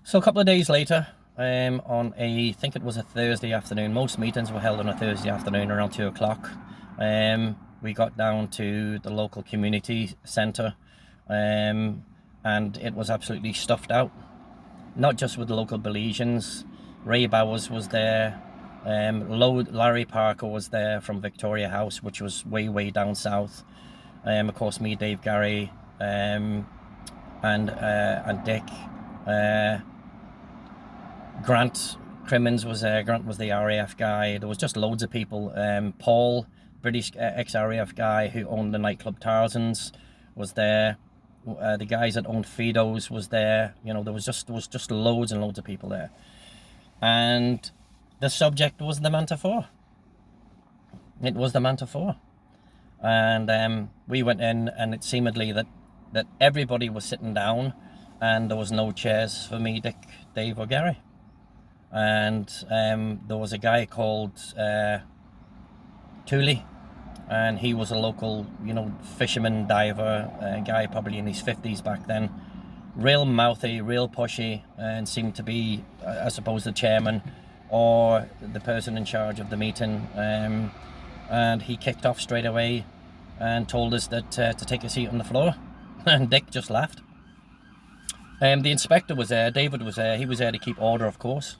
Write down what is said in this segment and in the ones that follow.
So a couple of days later, on I think it was a Thursday afternoon, most meetings were held on a Thursday afternoon around 2 o'clock. We got down to the local community centre, and it was absolutely stuffed out. Not just with the local Belizeans. Ray Bowers was there, Larry Parker was there from Victoria House, which was way down south. Of course, me, Dave, Gary, and Dick. Grant Crimmins was there. Grant was the RAF guy. There was just loads of people. Paul, British ex-RAF guy who owned the nightclub Tarzans, was there. The guys that owned Fido's was there. You know, there was just loads and loads of people there. And the subject was the Manta IV. It was the Manta IV. And we went in, and it seemedly that everybody was sitting down, and there was no chairs for me, Dick, Dave, or Gary. And there was a guy called Thule, and he was a local, fisherman, diver, guy probably in his 50s back then. Real mouthy, real pushy, and seemed to be, I suppose, the chairman or the person in charge of the meeting. And he kicked off straight away and told us that to take a seat on the floor. And Dick just laughed. The inspector was there, David was there, he was there to keep order, of course.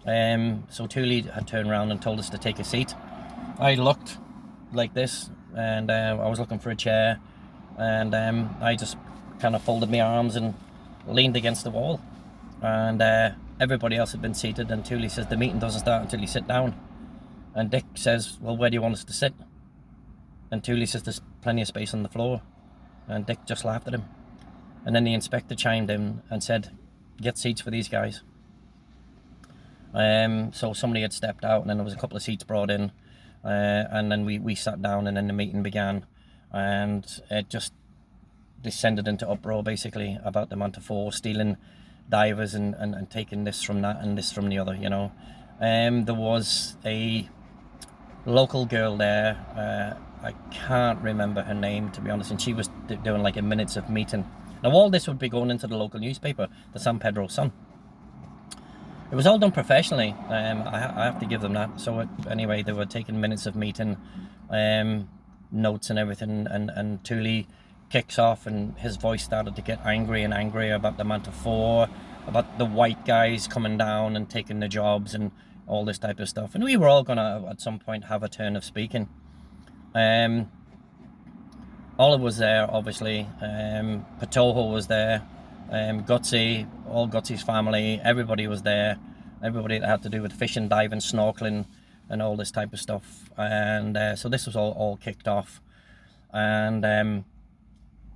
So Thule had turned around and told us to take a seat. I looked like this, and I was looking for a chair, and I just kind of folded my arms and leaned against the wall. And everybody else had been seated, and Thule says, the meeting doesn't start until you sit down. And Dick says, well, where do you want us to sit? And Thule says, there's plenty of space on the floor. And Dick just laughed at him. And then the inspector chimed in and said, get seats for these guys. So somebody had stepped out, and then there was a couple of seats brought in, and then we sat down, and then the meeting began, and it just descended into uproar basically about the Manta IV stealing divers and taking this from that and this from the other, There was a local girl there, I can't remember her name, to be honest, and she was doing like a minutes of meeting. Now all this would be going into the local newspaper, the San Pedro Sun. It was all done professionally. I have to give them that. So anyway, they were taking minutes of meeting, notes and everything, and Thule kicks off, and his voice started to get angry and angrier about the Manta IV, about the white guys coming down and taking the jobs and all this type of stuff. And we were all gonna at some point have a turn of speaking. Olive was there, obviously. Patojo was there. Gutsy, all Gutsy's family, everybody was there. Everybody that had to do with fishing, diving, snorkeling, and all this type of stuff. And so this was all kicked off. And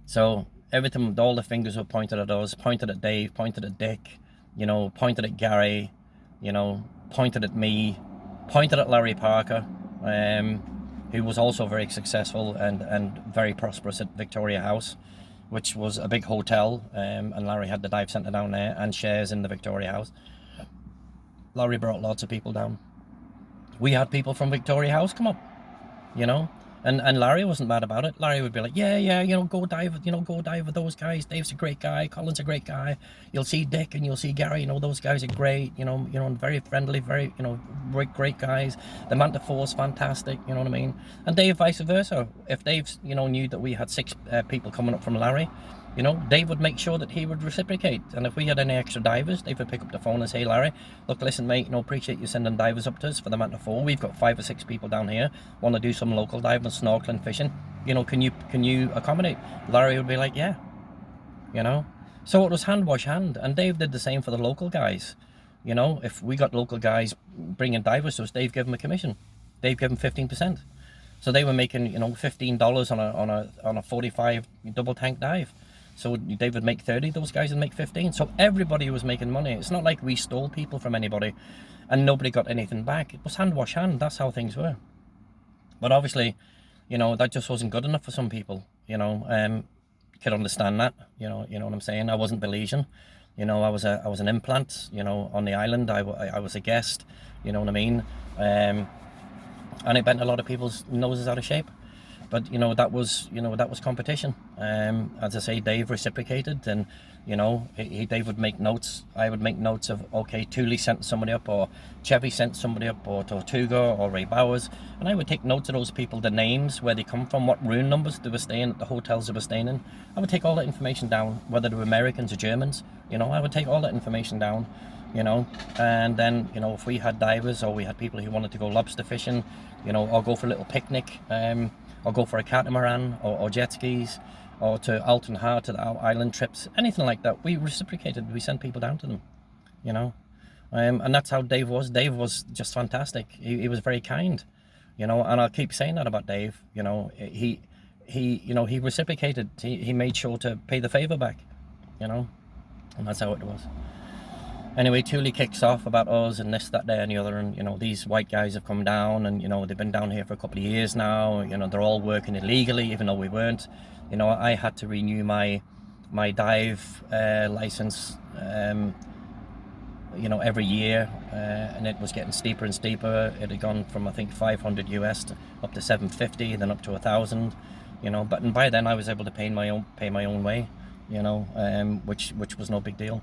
so everything, all the fingers were pointed at us, pointed at Dave, pointed at Dick, pointed at Gary, pointed at me, pointed at Larry Parker, who was also very successful and very prosperous at Victoria House, which was a big hotel, and Larry had the dive centre down there and shares in the Victoria House. Larry brought lots of people down. We had people from Victoria House come up, and Larry wasn't mad about it. Larry would be like, yeah, go dive with those guys. Dave's a great guy, Colin's a great guy. You'll see Dick and you'll see Gary, those guys are great, very friendly, very, great guys. The Manta IV's fantastic, you know what I mean? And Dave vice versa. If Dave, knew that we had 6 people coming up from Larry, Dave would make sure that he would reciprocate. And if we had any extra divers, Dave would pick up the phone and say, Larry, look, listen, mate, appreciate you sending divers up to us for the Manta IV. We've got 5 or 6 people down here, want to do some local diving, snorkeling, fishing. Can you accommodate? Larry would be like, yeah. So it was hand wash hand. And Dave did the same for the local guys. If we got local guys bringing divers to us, Dave gave them a commission. Dave gave them 15%. So they were making, $15 on a 45 double tank dive. So Dave would make 30, those guys would make 15. So everybody was making money. It's not like we stole people from anybody and nobody got anything back. It was hand wash hand. That's how things were. But obviously, that just wasn't good enough for some people. Could understand that. You know what I'm saying. I wasn't Belizean. I was an implant. On the island. I was a guest. You know what I mean. And it bent a lot of people's noses out of shape. But that was competition. As I say, Dave reciprocated, and Dave would make notes. I would make notes of, okay, Thule sent somebody up, or Chevy sent somebody up, or Tortuga, or Ray Bowers, and I would take notes of those people, the names, where they come from, what room numbers they were staying at, the hotels they were staying in. I would take all that information down, whether they were Americans or Germans. I would take all that information down. And then if we had divers, or we had people who wanted to go lobster fishing, or go for a little picnic, or go for a catamaran, or jet skis, or to Alton Har, to the island trips, anything like that, we reciprocated. We sent people down to them, and that's how Dave was. Dave was just fantastic. He was very kind, and I'll keep saying that about Dave. He reciprocated. He made sure to pay the favor back, and that's how it was. Anyway, Thule kicks off about us and this, that, there, and the other, and these white guys have come down, and they've been down here for a couple of years now. They're all working illegally, even though we weren't. I had to renew my dive license, every year, and it was getting steeper and steeper. It had gone from, I think, 500 US up to 750, then up to 1,000. But by then I was able to pay my own way, which was no big deal.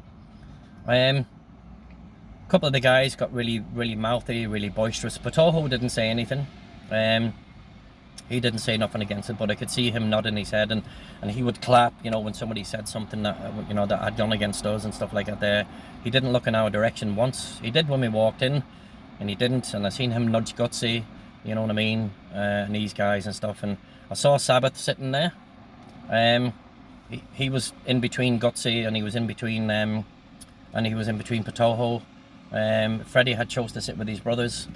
A couple of the guys got really, really mouthy, really boisterous. Patojo didn't say anything. He didn't say nothing against it, but I could see him nodding his head, and he would clap, when somebody said something that, that had gone against us and stuff like that there. He didn't look in our direction once. He did when we walked in, and he didn't, and I seen him nudge Gutsy, you know what I mean, and these guys and stuff, and I saw Sabbath sitting there. He was in between Gutsy, and he was in between Patojo. Freddie had chose to sit with his brothers,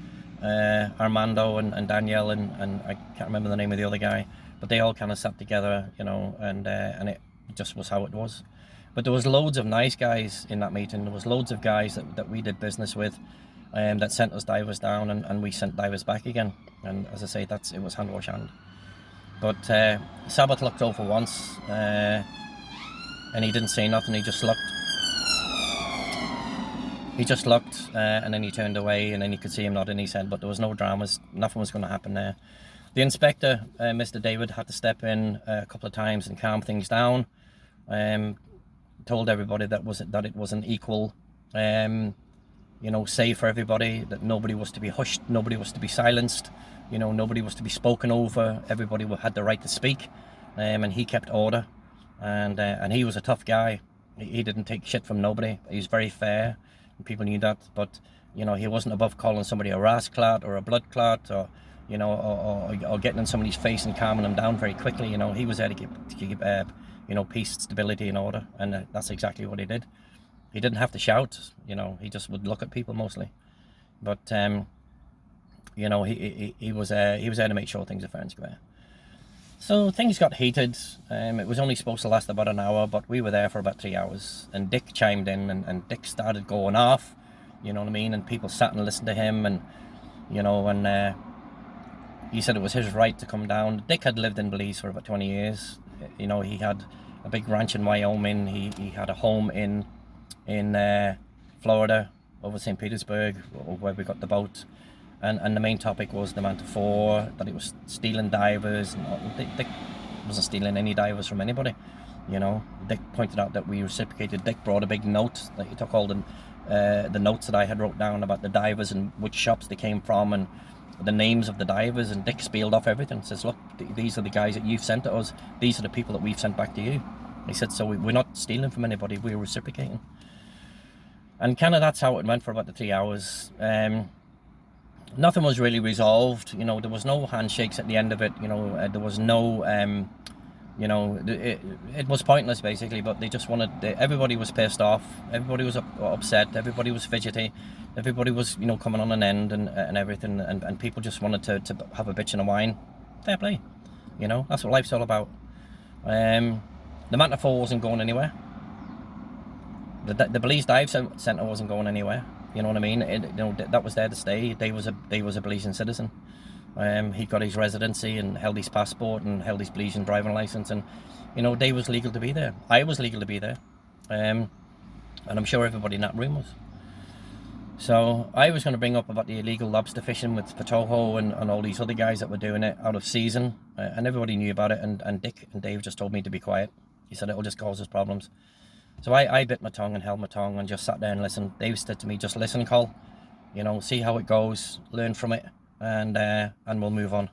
Armando and Danielle, and I can't remember the name of the other guy, but they all kind of sat together, and it just was how it was. But there was loads of nice guys in that meeting. There was loads of guys that we did business with, that sent us divers down, and we sent divers back again. And as I say, it was hand wash hand. But Sabbath looked over once, and he didn't say nothing. He just looked. And then he turned away, and then you could see him nodding his head, but there was no dramas. Nothing was going to happen there. The inspector, Mr. David, had to step in a couple of times and calm things down. Told everybody that it was an equal, say for everybody, that nobody was to be hushed, nobody was to be silenced, nobody was to be spoken over. Everybody had the right to speak, and he kept order, and he was a tough guy. He didn't take shit from nobody. He was very fair. People knew that, but he wasn't above calling somebody a rasclat or a blood clot, or or getting in somebody's face and calming them down very quickly. He was there to keep peace, stability, and order, and that's exactly what he did. He didn't have to shout. He just would look at people mostly, but he was there to make sure things are fair and square. So things got heated. It was only supposed to last about an hour, but we were there for about 3 hours. And Dick chimed in, and Dick started going off, you know what I mean? And people sat and listened to him, and he said it was his right to come down. Dick had lived in Belize for about 20 years. He had a big ranch in Wyoming. He had a home in Florida, over St. Petersburg, where we got the boat. And the main topic was the Manta IV, that it was stealing divers. Dick wasn't stealing any divers from anybody. Dick pointed out that we reciprocated. Dick brought a big note that he took all the notes that I had wrote down about the divers and which shops they came from and the names of the divers, and Dick spieled off everything. Says, look, these are the guys that you've sent to us. These are the people that we've sent back to you. He said, so we're not stealing from anybody, we're reciprocating. And kind of that's how it went for about the 3 hours. Nothing was really resolved. There was no handshakes at the end of it. There was no, it was pointless basically. But they just wanted. Everybody was pissed off. Everybody was upset. Everybody was fidgety. Everybody was, coming on an end and everything. And people just wanted to have a bitch and a whine. Fair play. That's what life's all about. The Manta IV wasn't going anywhere. The Belize Dive Centre wasn't going anywhere. You know what I mean? That was there to stay. They was a Belizean citizen. He got his residency and held his passport and held his Belizean driving license, and they was legal to be there. I was legal to be there, and I'm sure everybody in that room was. So I was going to bring up about the illegal lobster fishing with Patojo and all these other guys that were doing it out of season, and everybody knew about it, and Dick and Dave just told me to be quiet. He said it'll just cause us problems. So I bit my tongue and held my tongue and just sat there and listened. Dave said to me, just listen, Cole, you know, see how it goes, learn from it, and we'll move on.